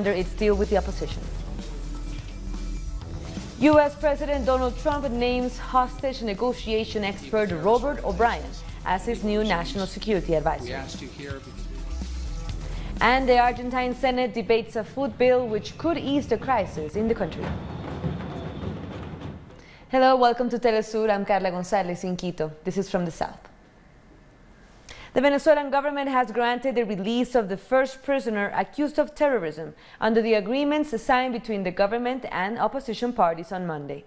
its deal with the opposition. U.S. President Donald Trump names hostage negotiation expert Robert O'Brien as his new national security advisor. And the Argentine Senate debates a food bill which could ease the crisis in the country. Hello, welcome to Telesur. I'm Carla Gonzalez in Quito. This is from the South. The Venezuelan government has granted the release of the first prisoner accused of terrorism under the agreements signed between the government and opposition parties on Monday.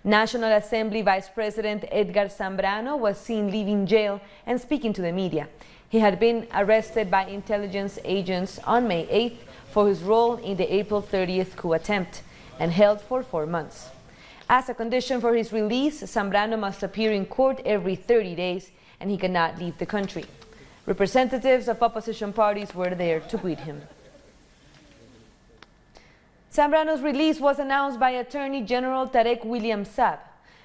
National Assembly Vice President Edgar Zambrano was seen leaving jail and speaking to the media. He had been arrested by intelligence agents on May 8th for his role in the April 30th coup attempt and held for 4 months. As a condition for his release, Zambrano must appear in court every 30 days and he cannot leave the country. Representatives of opposition parties were there to greet him. Zambrano's release was announced by Attorney General Tarek William Saab.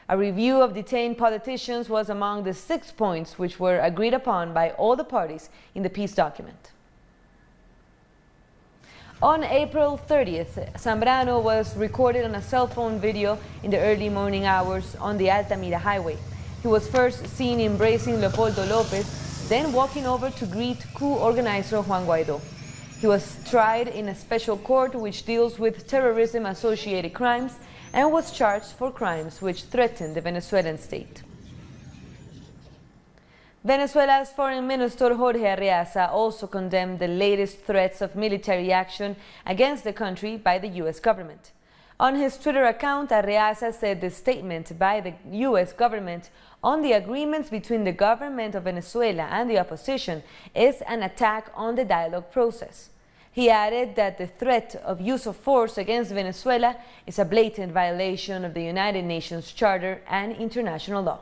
A review of detained politicians was among the 6 points which were agreed upon by all the parties in the peace document. On April 30th, Zambrano was recorded on a cell phone video in the early morning hours on the Altamira highway. He was first seen embracing Leopoldo Lopez, then walking over to greet coup organizer Juan Guaidó. He was tried in a special court which deals with terrorism-associated crimes and was charged for crimes which threaten the Venezuelan state. Venezuela's Foreign Minister Jorge Arreaza also condemned the latest threats of military action against the country by the U.S. government. On his Twitter account, Arreaza said the statement by the U.S. government on the agreements between the government of Venezuela and the opposition is an attack on the dialogue process. He added that the threat of use of force against Venezuela is a blatant violation of the United Nations Charter and international law.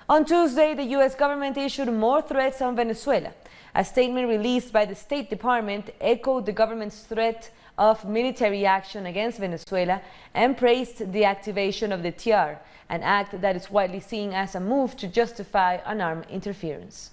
On Tuesday, the U.S. government issued more threats on Venezuela. A statement released by the State Department echoed the government's threat of military action against Venezuela and praised the activation of the TR, an act that is widely seen as a move to justify an armed interference.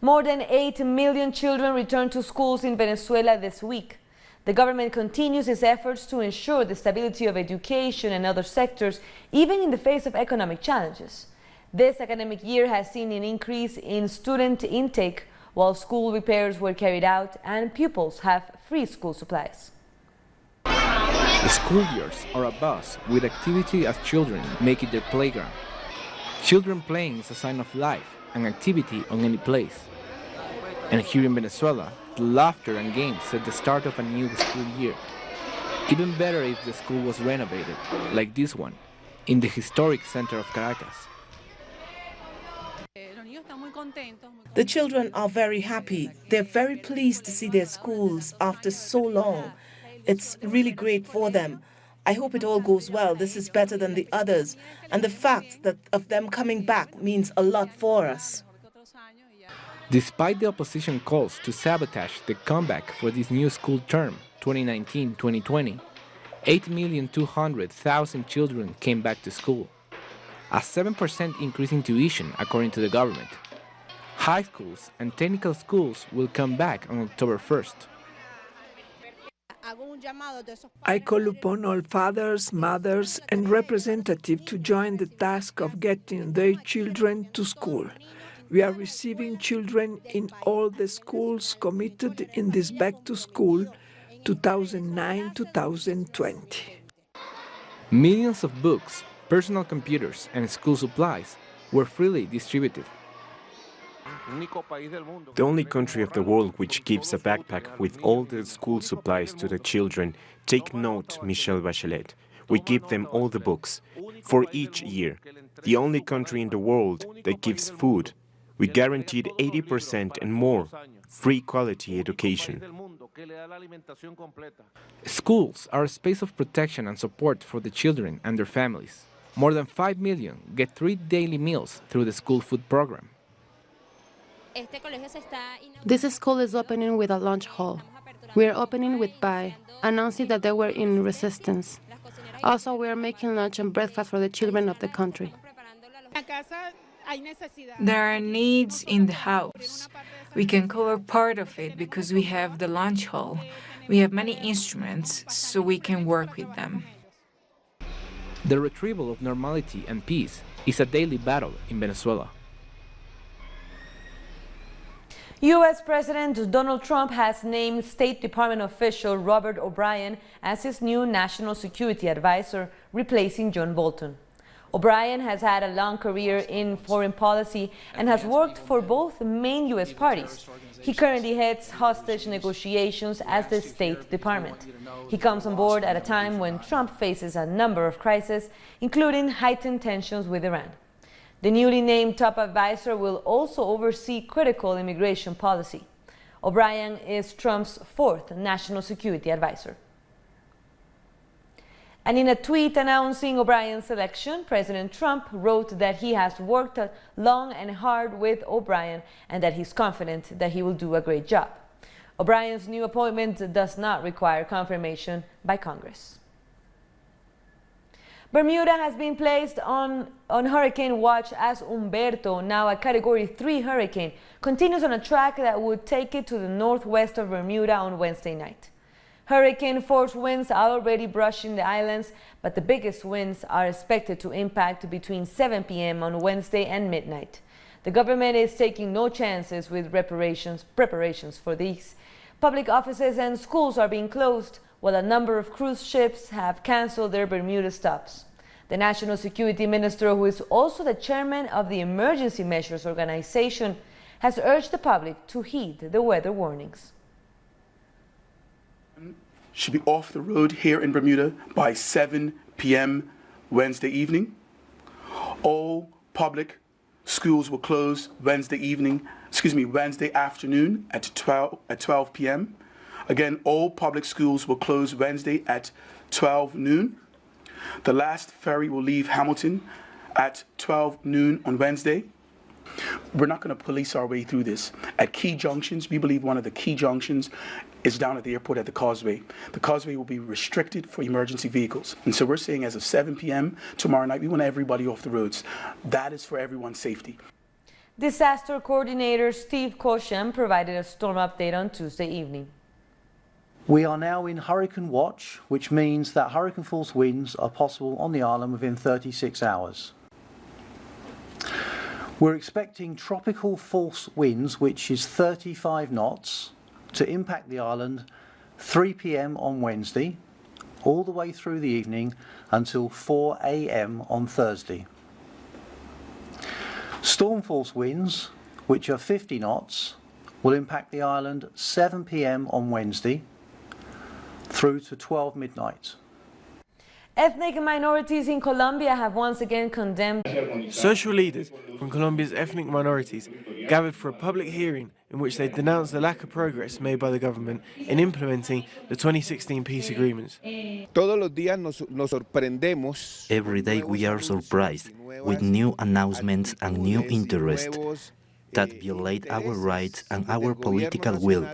More than 8 million children returned to schools in Venezuela this week. The government continues its efforts to ensure the stability of education and other sectors, even in the face of economic challenges. This academic year has seen an increase in student intake, while school repairs were carried out and pupils have free school supplies. The school years are a buzz with activity as children make it their playground. Children playing is a sign of life and activity on any place. And here in Venezuela, the laughter and games set the start of a new school year. Even better if the school was renovated, like this one, in the historic center of Caracas. The children are very happy. They're very pleased to see their schools after so long. It's really great for them. I hope it all goes well. This is better than the others. And the fact that of them coming back means a lot for us. Despite the opposition calls to sabotage the comeback for this new school term, 2019-2020, 8,200,000 children came back to school. A 7% increase in tuition, according to the government. High schools and technical schools will come back on October 1st. I call upon all fathers, mothers, and representatives to join the task of getting their children to school. We are receiving children in all the schools committed in this Back to School 2009-2020. Millions of books, personal computers, and school supplies were freely distributed. The only country of the world which gives a backpack with all the school supplies to the children. Take note, Michelle Bachelet. We give them all the books for each year. The only country in the world that gives food. We guaranteed 80% and more free quality education. Schools are a space of protection and support for the children and their families. More than 5 million get 3 daily meals through the school food program. This school is opening with a lunch hall. We are opening with pie, announcing that they were in resistance. Also, we are making lunch and breakfast for the children of the country. There are needs in the house. We can cover part of it because we have the lunch hall. We have many instruments, so we can work with them. The retrieval of normality and peace is a daily battle in Venezuela. U.S. President Donald Trump has named State Department official Robert O'Brien as his new national security advisor, replacing John Bolton. O'Brien has had a long career in foreign policy and has worked for both main U.S. parties. He currently heads hostage negotiations at the State Department. He comes on board at a time when Trump faces a number of crises, including heightened tensions with Iran. The newly named top advisor will also oversee critical immigration policy. O'Brien is Trump's fourth national security advisor. And in a tweet announcing O'Brien's selection, President Trump wrote that he has worked long and hard with O'Brien and that he's confident that he will do a great job. O'Brien's new appointment does not require confirmation by Congress. Bermuda has been placed on hurricane watch as Humberto, now a Category 3 hurricane, continues on a track that would take it to the northwest of Bermuda on Wednesday night. Hurricane-force winds are already brushing the islands, but the biggest winds are expected to impact between 7 p.m. on Wednesday and midnight. The government is taking no chances with preparations for these. Public offices and schools are being closed, while a number of cruise ships have canceled their Bermuda stops. The National Security Minister, who is also the chairman of the Emergency Measures Organization, has urged the public to heed the weather warnings. Should be off the road here in Bermuda by 7 p.m. Wednesday evening. All public schools will close Wednesday afternoon at 12 p.m. Again, all public schools will close Wednesday at 12 noon. The last ferry will leave Hamilton at 12 noon on Wednesday. We're not going to police our way through this. At key junctions, we believe one of the key junctions is down at the airport at the Causeway. The Causeway will be restricted for emergency vehicles. And so we're saying as of 7 p.m. tomorrow night, we want everybody off the roads. That is for everyone's safety. Disaster coordinator Steve Kosham provided a storm update on Tuesday evening. We are now in hurricane watch, which means that hurricane force winds are possible on the island within 36 hours. We're expecting tropical force winds, which is 35 knots, to impact the island 3 p.m. on Wednesday, all the way through the evening until 4 a.m. on Thursday. Storm force winds, which are 50 knots, will impact the island 7 p.m. on Wednesday through to 12 midnight. Ethnic minorities in Colombia have once again condemned. Social leaders from Colombia's ethnic minorities gathered for a public hearing in which they denounced the lack of progress made by the government in implementing the 2016 peace agreements. Every day we are surprised with new announcements and new interests that violate our rights and our political will.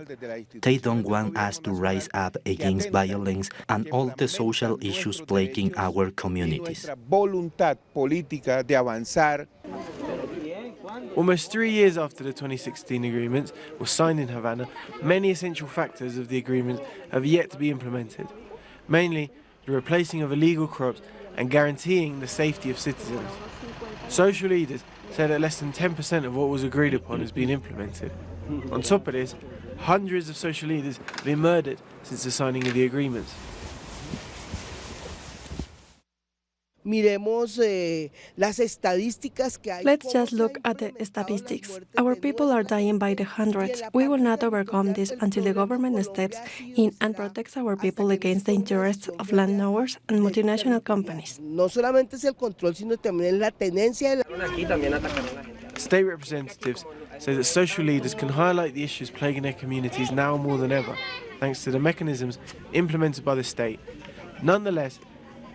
They don't want us to rise up against violence and all the social issues plaguing our communities. Almost 3 years after the 2016 agreements were signed in Havana, many essential factors of the agreement have yet to be implemented, mainly the replacing of illegal crops and guaranteeing the safety of citizens. Social leaders say that less than 10% of what was agreed upon has been implemented. On top of this, hundreds of social leaders have been murdered since the signing of the agreements. Let's just look at the statistics. Our people are dying by the hundreds. We will not overcome this until the government steps in and protects our people against the interests of landowners and multinational companies. State representatives say that social leaders can highlight the issues plaguing their communities now more than ever, thanks to the mechanisms implemented by the state. Nonetheless,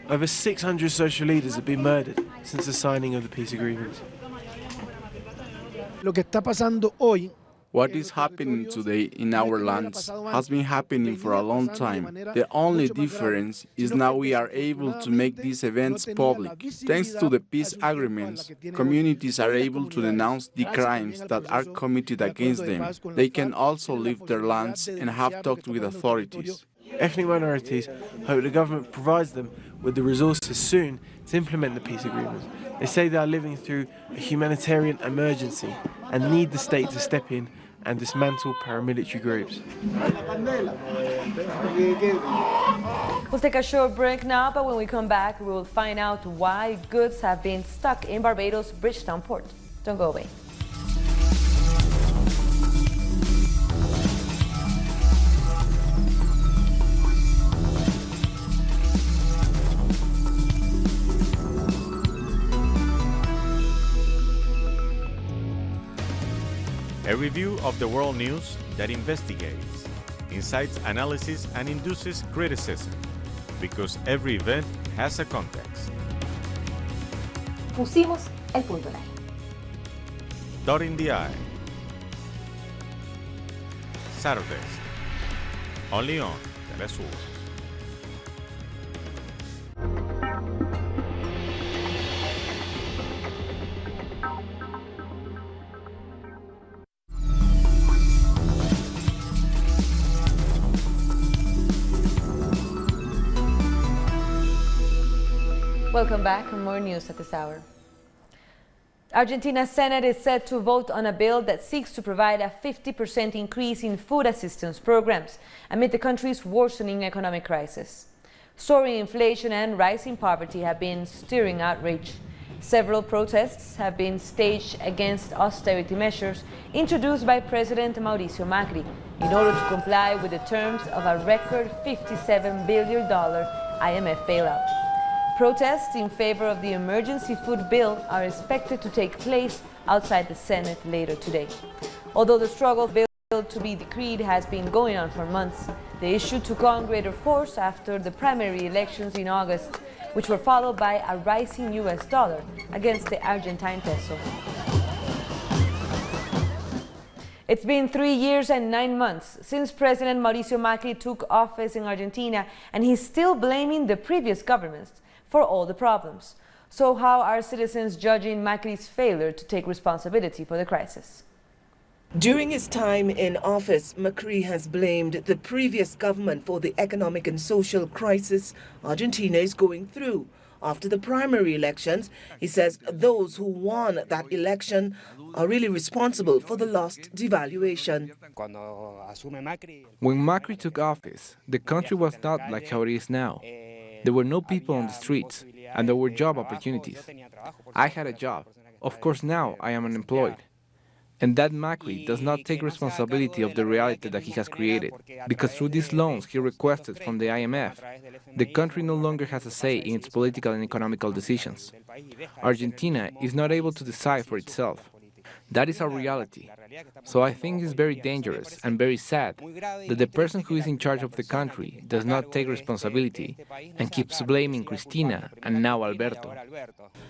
over 600 social leaders have been murdered since the signing of the peace agreements. What is happening today in our lands has been happening for a long time. The only difference is now we are able to make these events public. Thanks to the peace agreements, communities are able to denounce the crimes that are committed against them. They can also leave their lands and have talked with authorities. Ethnic minorities hope the government provides them with the resources soon to implement the peace agreement. They say they are living through a humanitarian emergency and need the state to step in and dismantle paramilitary groups. We'll take a short break now, but when we come back, we will find out why goods have been stuck in Barbados' Bridgetown port. Don't go away. A review of the world news that investigates, incites analysis and induces criticism, because every event has a context. Pusimos el punto en ahí. Dot in the eye. Saturdays, only on Telesur. Welcome back, and more news at this hour. Argentina's Senate is set to vote on a bill that seeks to provide a 50% increase in food assistance programs amid the country's worsening economic crisis. Soaring inflation and rising poverty have been stirring outrage. Several protests have been staged against austerity measures introduced by President Mauricio Macri in order to comply with the terms of a record $57 billion IMF bailout. Protests in favor of the emergency food bill are expected to take place outside the Senate later today. Although the struggle for the bill to be decreed has been going on for months, the issue took on greater force after the primary elections in August, which were followed by a rising US dollar against the Argentine peso. It's been 3 years and 9 months since President Mauricio Macri took office in Argentina, and he's still blaming the previous governments for all the problems. So how are citizens judging Macri's failure to take responsibility for the crisis? During his time in office, Macri has blamed the previous government for the economic and social crisis Argentina is going through. After the primary elections, he says those who won that election are really responsible for the lost devaluation. When Macri took office, the country was not like how it is now. There were no people on the streets, and there were job opportunities. I had a job. Of course, now I am unemployed. And that Macri does not take responsibility of the reality that he has created, because through these loans he requested from the IMF, the country no longer has a say in its political and economical decisions. Argentina is not able to decide for itself. That is our reality. So I think it's very dangerous and very sad that the person who is in charge of the country does not take responsibility and keeps blaming Cristina and now Alberto.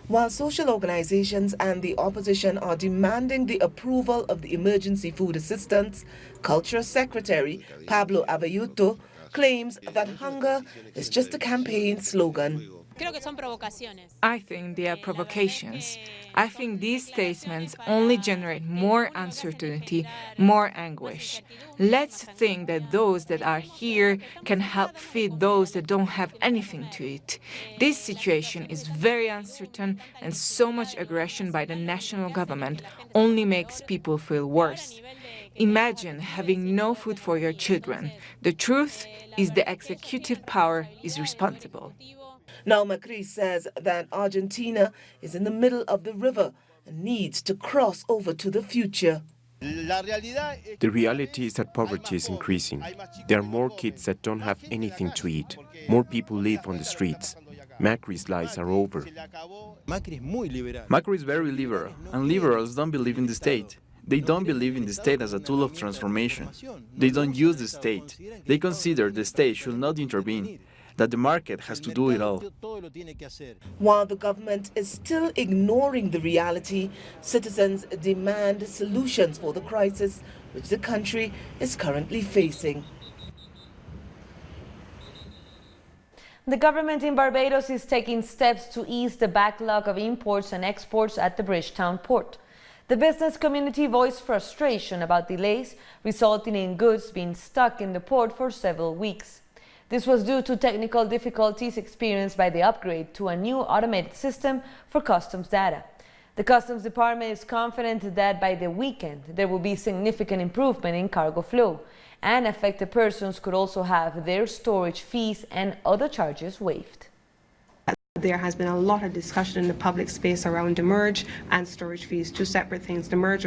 While social organizations and the opposition are demanding the approval of the emergency food assistance, Culture Secretary Pablo Avelluto claims that hunger is just a campaign slogan. I think they are provocations. I think these statements only generate more uncertainty, more anguish. Let's think that those that are here can help feed those that don't have anything to eat. This situation is very uncertain, and so much aggression by the national government only makes people feel worse. Imagine having no food for your children. The truth is the executive power is responsible. Now Macri says that Argentina is in the middle of the river and needs to cross over to the future. The reality is that poverty is increasing. There are more kids that don't have anything to eat. More people live on the streets. Macri's lies are over. Macri is very liberal, and liberals don't believe in the state. They don't believe in the state as a tool of transformation. They don't use the state. They consider the state should not intervene. that the market has to do it all. While the government is still ignoring the reality, citizens demand solutions for the crisis which the country is currently facing. The government in Barbados is taking steps to ease the backlog of imports and exports at the Bridgetown port. The business community voiced frustration about delays, resulting in goods being stuck in the port for several weeks. This was due to technical difficulties experienced by the upgrade to a new automated system for customs data. The Customs Department is confident that by the weekend there will be significant improvement in cargo flow, and affected persons could also have their storage fees and other charges waived. There has been a lot of discussion in the public space around demurrage and storage fees, two separate things. Demurrage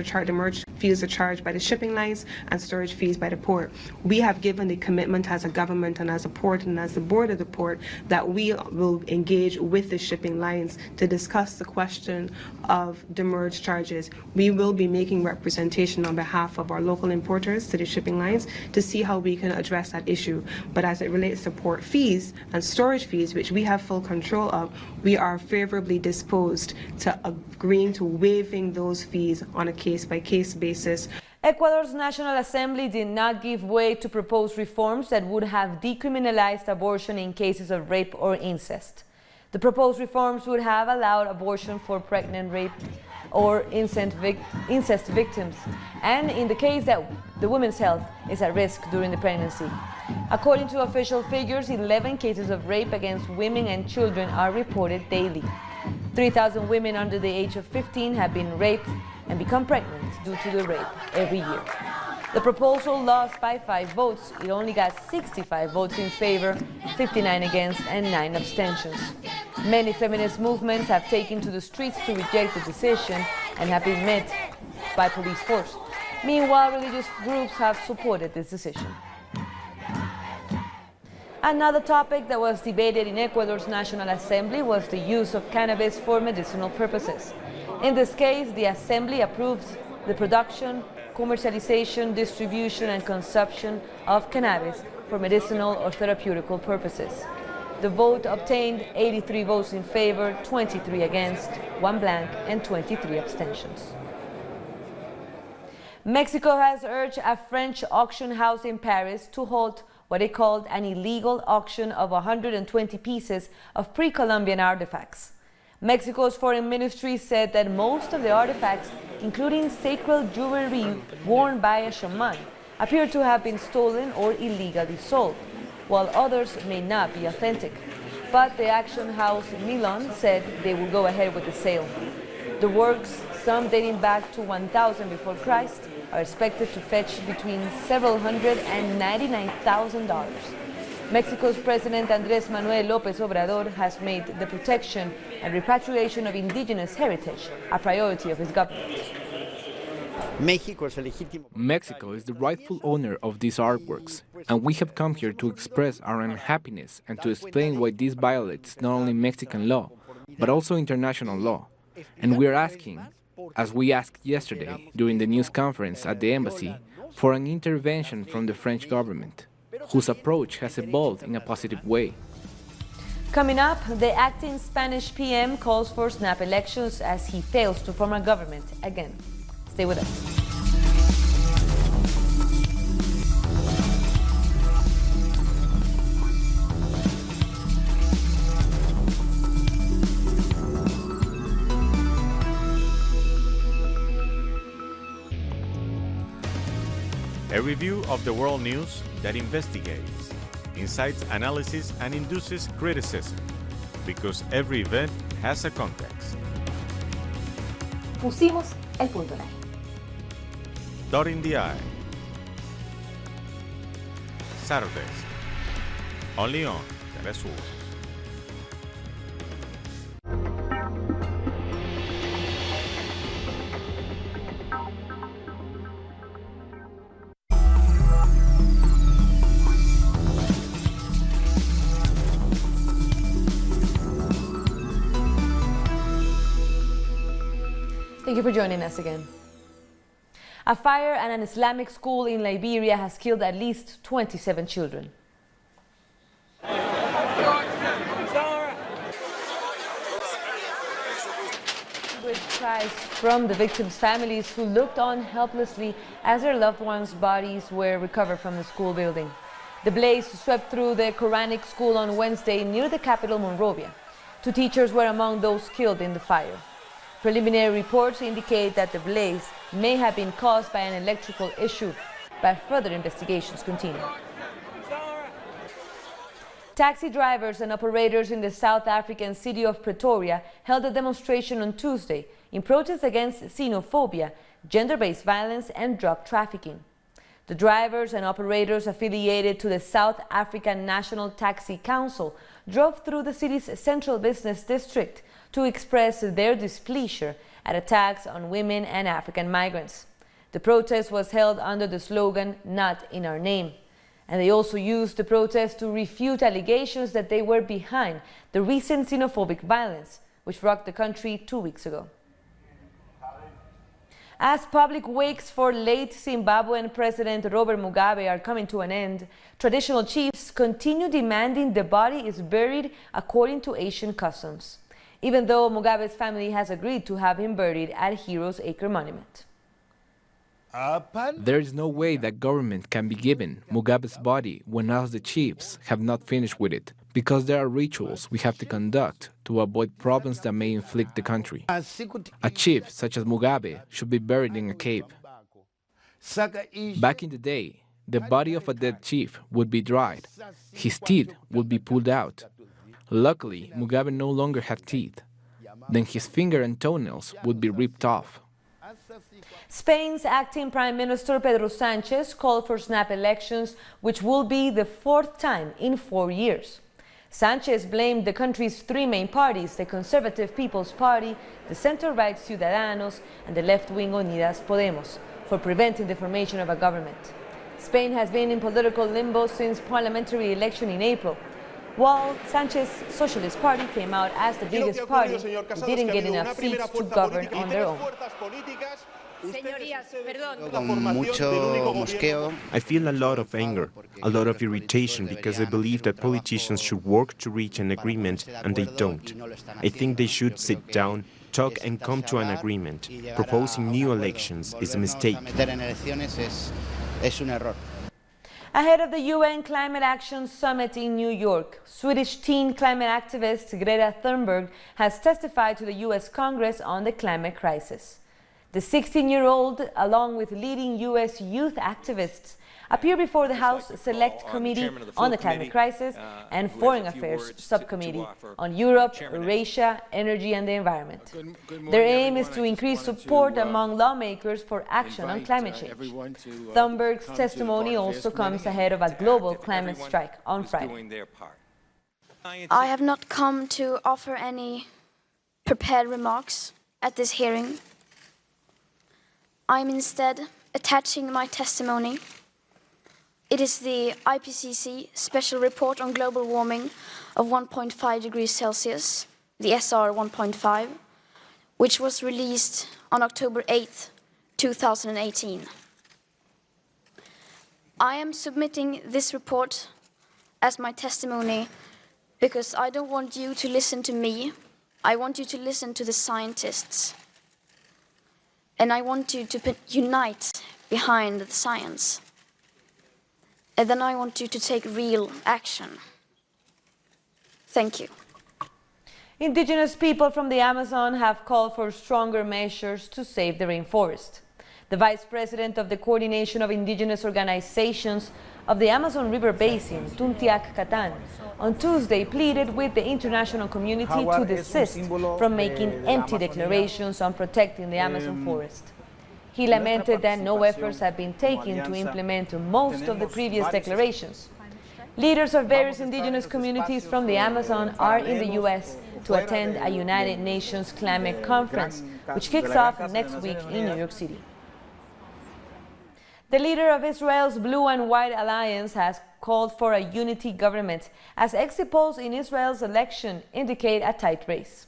fees are charged by the shipping lines and storage fees by the port. We have given the commitment as a government and as a port and as the board of the port that we will engage with the shipping lines to discuss the question of demurrage charges. We will be making representation on behalf of our local importers to the shipping lines to see how we can address that issue. But as it relates to port fees and storage fees, which we have full control of, we are favorably disposed to agreeing to waiving those fees on a case-by-case basis. Ecuador's National Assembly did not give way to proposed reforms that would have decriminalized abortion in cases of rape or incest. The proposed reforms would have allowed abortion for pregnant, rape, or incest victims, and in the case that the woman's health is at risk during the pregnancy. According to official figures, 11 cases of rape against women and children are reported daily. 3,000 women under the age of 15 have been raped and become pregnant due to the rape every year. The proposal lost by 5 votes. It only got 65 votes in favor, 59 against, and 9 abstentions. Many feminist movements have taken to the streets to reject the decision and have been met by police force. Meanwhile, religious groups have supported this decision. Another topic that was debated in Ecuador's National Assembly was the use of cannabis for medicinal purposes. In this case, the Assembly approved the production, commercialization, distribution, and consumption of cannabis for medicinal or therapeutical purposes. The vote obtained 83 votes in favor, 23 against, 1 blank, and 23 abstentions. Mexico has urged a French auction house in Paris to halt what it called an illegal auction of 120 pieces of pre-Columbian artifacts. Mexico's foreign ministry said that most of the artifacts, including sacred jewelry worn by a shaman, appear to have been stolen or illegally sold, while others may not be authentic. But the auction house Milan said they will go ahead with the sale. The works, some dating back to 1000 before Christ, are expected to fetch between several hundred and $99,000. Mexico's President Andrés Manuel López Obrador has made the protection and repatriation of indigenous heritage a priority of his government. Mexico is the rightful owner of these artworks, and we have come here to express our unhappiness and to explain why this violates not only Mexican law, but also international law. And we are asking, as we asked yesterday during the news conference at the embassy, for an intervention from the French government, whose approach has evolved in a positive way. Coming up, the acting Spanish PM calls for snap elections as he fails to form a government again. Stay with us. A review of the world news that investigates, incites analysis, and induces criticism, because every event has a context. Pusimos el punto en el. Dot in the eye. Saturdays, only on Telesur. Thank you for joining us again. A fire at an Islamic school in Liberia has killed at least 27 children. cries from the victims' families who looked on helplessly as their loved ones' bodies were recovered from the school building. The blaze swept through the Quranic school on Wednesday near the capital, Monrovia. 2 teachers were among those killed in the fire. Preliminary reports indicate that the blaze may have been caused by an electrical issue, but further investigations continue. Taxi drivers and operators in the South African city of Pretoria held a demonstration on Tuesday in protest against xenophobia, gender-based violence and drug trafficking. The drivers and operators affiliated to the South African National Taxi Council drove through the city's central business district to express their displeasure at attacks on women and African migrants. The protest was held under the slogan, "Not in our name." And they also used the protest to refute allegations that they were behind the recent xenophobic violence, which rocked the country 2 weeks ago. As public wakes for late Zimbabwean President Robert Mugabe are coming to an end, traditional chiefs continue demanding the body is buried according to Asian customs, even though Mugabe's family has agreed to have him buried at Heroes Acre Monument. There is no way that government can be given Mugabe's body when us, the chiefs, have not finished with it, because there are rituals we have to conduct to avoid problems that may inflict the country. A chief such as Mugabe should be buried in a cave. Back in the day, the body of a dead chief would be dried. His teeth would be pulled out. Luckily, Mugabe no longer had teeth. Then his finger and toenails would be ripped off. Spain's acting Prime Minister Pedro Sánchez called for snap elections, which will be the 4th time in 4 years. Sánchez blamed the country's 3 main parties, the Conservative People's Party, the center-right Ciudadanos, and the left-wing Unidas Podemos, for preventing the formation of a government. Spain has been in political limbo since parliamentary election in April, while Sánchez's Socialist Party came out as the biggest party and didn't get enough seats to govern on their own. I feel a lot of anger, a lot of irritation, because I believe that politicians should work to reach an agreement and they don't. I think they should sit down, talk and come to an agreement. Proposing new elections is a mistake. Ahead of the UN Climate Action Summit in New York, Swedish teen climate activist Greta Thunberg has testified to the US Congress on the climate crisis. The 16-year-old, along with leading U.S. youth activists, appear before the House Select Committee on the Climate Crisis and Foreign Affairs Subcommittee on Europe, Eurasia, Energy and the Environment. Their aim is to increase support among lawmakers for action on climate change. Thunberg's testimony also comes ahead of a global climate strike on Friday. I have not come to offer any prepared remarks at this hearing. I am instead attaching my testimony. It is the IPCC Special Report on Global Warming of 1.5 degrees Celsius, the SR 1.5, which was released on October 8, 2018. I am submitting this report as my testimony because I don't want you to listen to me. I want you to listen to the scientists. And I want you to unite behind the science. And then I want you to take real action. Thank you. Indigenous people from the Amazon have called for stronger measures to save the rainforest. The Vice President of the Coordination of Indigenous Organizations of the Amazon River Basin, Tuntiak Katan, on Tuesday pleaded with the international community to desist from making empty declarations on protecting the Amazon forest. He lamented that no efforts have been taken to implement most of the previous declarations. Leaders of various indigenous communities from the Amazon are in the U.S. to attend a United Nations climate conference, which kicks off next week in New York City. The leader of Israel's Blue and White Alliance has called for a unity government as exit polls in Israel's election indicate a tight race.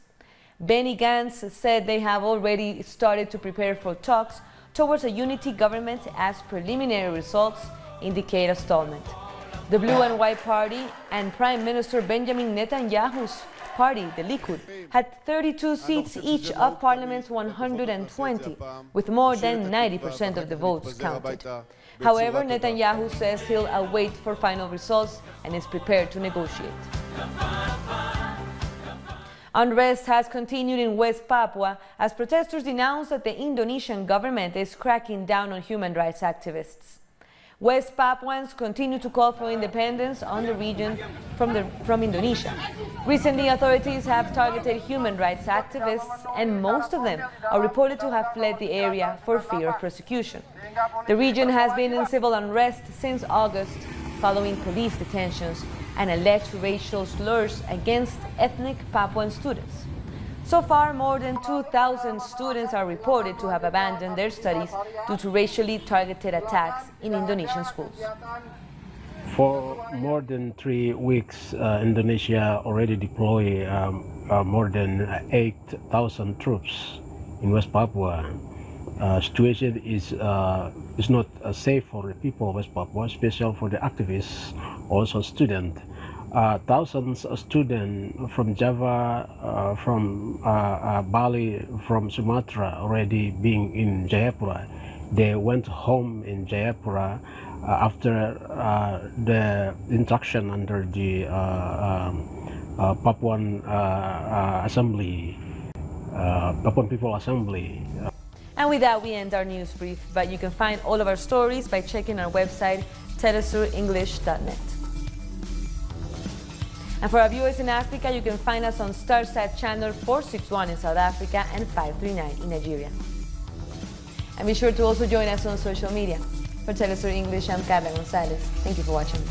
Benny Gantz said they have already started to prepare for talks towards a unity government as preliminary results indicate a stallment. The Blue and White Party and Prime Minister Benjamin Netanyahu's party, the Likud, had 32 seats each of Parliament's 120, with more than 90% of the votes counted. However, Netanyahu says he'll await for final results and is prepared to negotiate. Unrest has continued in West Papua as protesters denounce that the Indonesian government is cracking down on human rights activists. West Papuans continue to call for independence on the region from Indonesia. Recently, authorities have targeted human rights activists, and most of them are reported to have fled the area for fear of persecution. The region has been in civil unrest since August, following police detentions and alleged racial slurs against ethnic Papuan students. So far, more than 2,000 students are reported to have abandoned their studies due to racially targeted attacks in Indonesian schools. For more than 3 weeks, Indonesia already deployed more than 8,000 troops in West Papua. Situation is not safe for the people of West Papua, especially for the activists, also students. Thousands of students from Java, from Bali, from Sumatra already being in Jayapura. They went home in Jayapura after the instruction under the Papuan Assembly, Papuan People Assembly. And with that, we end our news brief, but you can find all of our stories by checking our website, telesurenglish.net. And for our viewers in Africa, you can find us on Starsat channel 461 in South Africa and 539 in Nigeria. And be sure to also join us on social media. For Telesur English, I'm Carla Gonzalez. Thank you for watching.